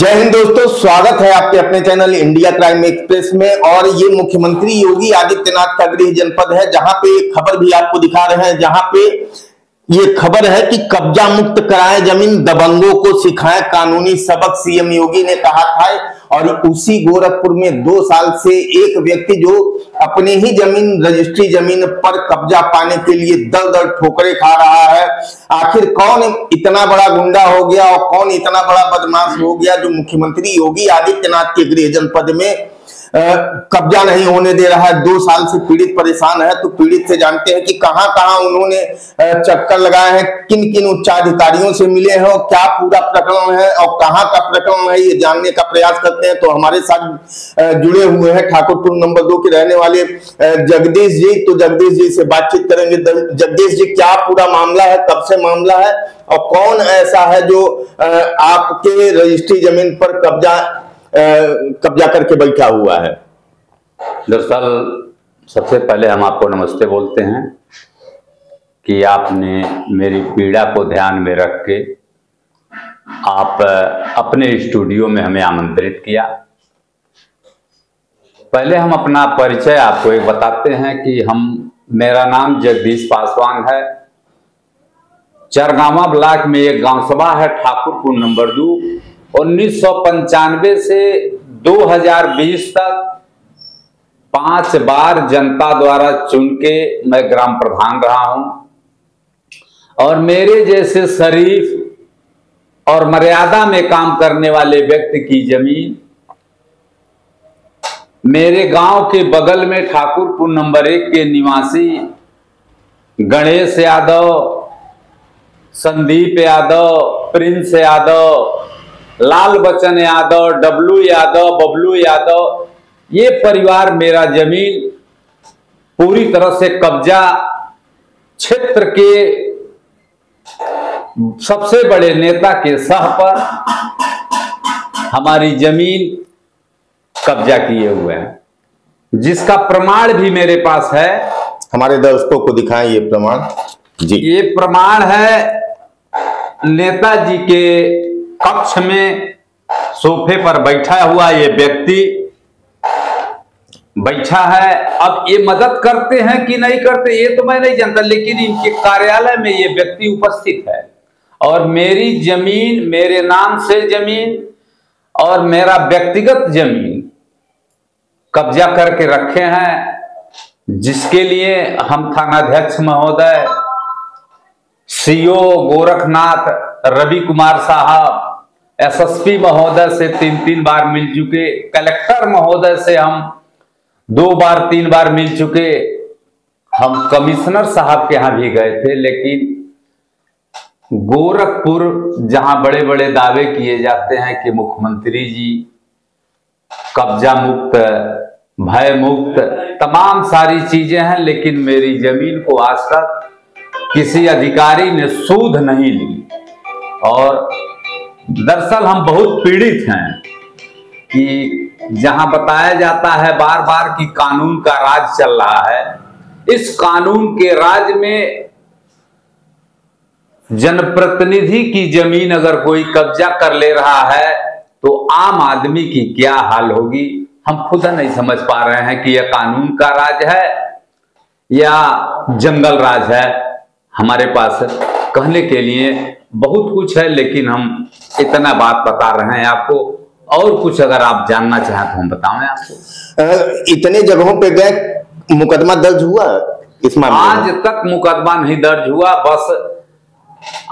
जय हिंद दोस्तों, स्वागत है आपके अपने चैनल इंडिया क्राइम एक्सप्रेस में। और ये मुख्यमंत्री योगी आदित्यनाथ का गृह जनपद है, जहां पे एक खबर भी आपको दिखा रहे हैं, जहां पे ये खबर है कि कब्जा मुक्त कराएं जमीन, दबंगों को सिखाएं कानूनी सबक, सीएम योगी ने कहा था। और उसी गोरखपुर में 2 साल से एक व्यक्ति जो अपने ही जमीन, रजिस्ट्री जमीन पर कब्जा पाने के लिए दर दर ठोकरें खा रहा है। आखिर कौन इतना बड़ा गुंडा हो गया और कौन इतना बड़ा बदमाश हो गया जो मुख्यमंत्री योगी आदित्यनाथ के गृह जनपद में कब्जा नहीं होने दे रहा है। 2 साल से पीड़ित परेशान है। तो पीड़ित से जानते हैं कि कहां कहां उन्होंने चक्कर लगाए हैं, किन किन उच्चाधिकारियों से मिले हैं और क्या पूरा प्रकरण है और कहां का प्रकरण है, ये जानने का प्रयास करते हैं। तो हमारे साथ जुड़े हुए हैं ठाकुरपुर नंबर 2 के रहने वाले जगदीश जी। तो जगदीश जी से बातचीत करेंगे। जगदीश जी, क्या पूरा मामला है, कब से मामला है और कौन ऐसा है जो आपके रजिस्ट्री जमीन पर कब्जा करके बैठा हुआ है? दरअसल सबसे पहले हम आपको नमस्ते बोलते हैं कि आपने मेरी पीड़ा को ध्यान में रख के आप अपने स्टूडियो में हमें आमंत्रित किया। पहले हम अपना परिचय आपको एक बताते हैं कि मेरा नाम जगदीश पासवान है। चरगावा ब्लॉक में एक गांव सभा है ठाकुरपुर नंबर 2। 1995 से 2020 तक 5 बार जनता द्वारा चुन के मैं ग्राम प्रधान रहा हूं। और मेरे जैसे शरीफ और मर्यादा में काम करने वाले व्यक्ति की जमीन मेरे गांव के बगल में ठाकुरपुर नंबर 1 के निवासी गणेश यादव, संदीप यादव, प्रिंस यादव, लाल बच्चन यादव, डब्लू यादव, बबलू यादव, ये परिवार मेरा जमीन पूरी तरह से कब्जा, क्षेत्र के सबसे बड़े नेता के सह पर हमारी जमीन कब्जा किए हुए हैं, जिसका प्रमाण भी मेरे पास है। हमारे दर्शकों को दिखाएं ये प्रमाण जी। ये प्रमाण है नेताजी के कक्ष में सोफे पर बैठा हुआ ये व्यक्ति बैठा है। अब ये मदद करते हैं कि नहीं करते ये तो मैं नहीं जानता, लेकिन इनके कार्यालय में ये व्यक्ति उपस्थित है और मेरी जमीन, मेरे नाम से जमीन और मेरा व्यक्तिगत जमीन कब्जा करके रखे हैं, जिसके लिए हम थानाध्यक्ष महोदय, सीओ गोरखनाथ रवि कुमार साहब, एसएसपी महोदय से 3 बार मिल चुके, कलेक्टर महोदय से हम 2 बार 3 बार मिल चुके, हम कमिश्नर साहब के यहां भी गए थे। लेकिन गोरखपुर जहां बड़े बड़े दावे किए जाते हैं कि मुख्यमंत्री जी कब्जा मुक्त, भय मुक्त, तमाम सारी चीजें हैं, लेकिन मेरी जमीन को आज तक किसी अधिकारी ने सूद नहीं ली। और दरअसल हम बहुत पीड़ित हैं कि जहां बताया जाता है बार बार कि कानून का राज चल रहा है, इस कानून के राज में जनप्रतिनिधि की जमीन अगर कोई कब्जा कर ले रहा है तो आम आदमी की क्या हाल होगी, हम खुद नहीं समझ पा रहे हैं कि यह कानून का राज है या जंगल राज है। हमारे पास कहने के लिए बहुत कुछ है, लेकिन हम इतना बात बता रहे हैं आपको। और कुछ अगर आप जानना चाहें तो हम बताएं आपको। इतने जगहों पे गए, मुकदमा दर्ज हुआ इस मामले में? आज तक मुकदमा नहीं दर्ज हुआ। बस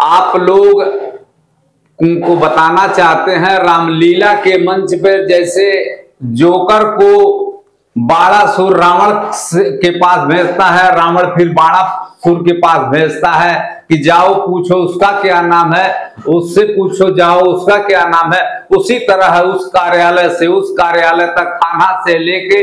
आप लोग उनको बताना चाहते हैं, रामलीला के मंच पर जैसे जोकर को बाणासुर रावण के पास भेजता है, रावण फिर बाणासुर के पास भेजता है कि जाओ पूछो उसका क्या नाम है, उससे पूछो जाओ उसका क्या नाम है। उसी तरह उस कार्यालय से उस कार्यालय तक, थाना से लेके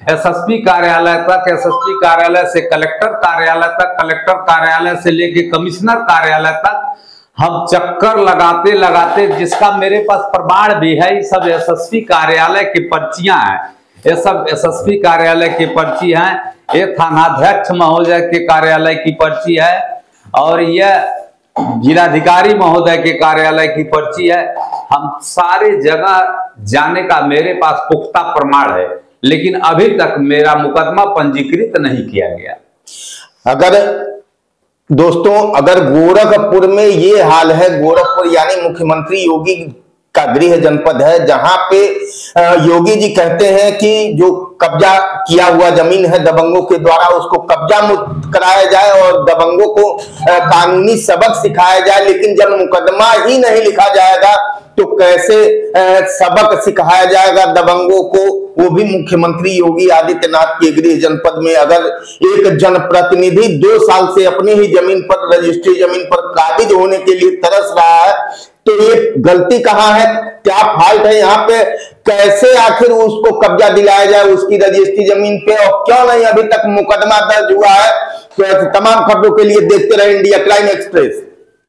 एसएसपी कार्यालय तक, एसएसपी कार्यालय से कलेक्टर कार्यालय तक, कलेक्टर कार्यालय से लेके कमिश्नर कार्यालय तक हम चक्कर लगाते लगाते, जिसका मेरे पास प्रमाण भी है, ये सब एसएसपी कार्यालय की पर्चियां हैं, ये सब एसएसपी कार्यालय की पर्ची है, ये थानाध्यक्ष महोदय के कार्यालय की पर्ची है और यह जिलाधिकारी महोदय के कार्यालय की पर्ची है। हम सारे जगह जाने का मेरे पास पुख्ता प्रमाण है, लेकिन अभी तक मेरा मुकदमा पंजीकृत नहीं किया गया। अगर दोस्तों, अगर गोरखपुर में ये हाल है, गोरखपुर यानी मुख्यमंत्री योगी का गृह जनपद है, जहां पे योगी जी कहते हैं कि जो कब्जा किया हुआ जमीन है दबंगों के द्वारा, उसको कब्जा मुक्त कराया जाए और दबंगों को कानूनी सबक सिखाया जाए। लेकिन जब मुकदमा ही नहीं लिखा जाएगा तो कैसे सबक सिखाया जाएगा दबंगों को, वो भी मुख्यमंत्री योगी आदित्यनाथ के गृह जनपद में। अगर एक जनप्रतिनिधि 2 साल से अपनी ही जमीन पर, रजिस्ट्री जमीन पर काबिज होने के लिए तरस रहा है, तो ये गलती कहां है, क्या फॉल्ट है यहाँ पे, कैसे आखिर उसको कब्जा दिलाया जाए उसकी रजिस्ट्री जमीन पे, और क्यों नहीं अभी तक मुकदमा दर्ज हुआ है। तो तमाम खबरों के लिए देखते रहे इंडिया क्राइम एक्सप्रेस।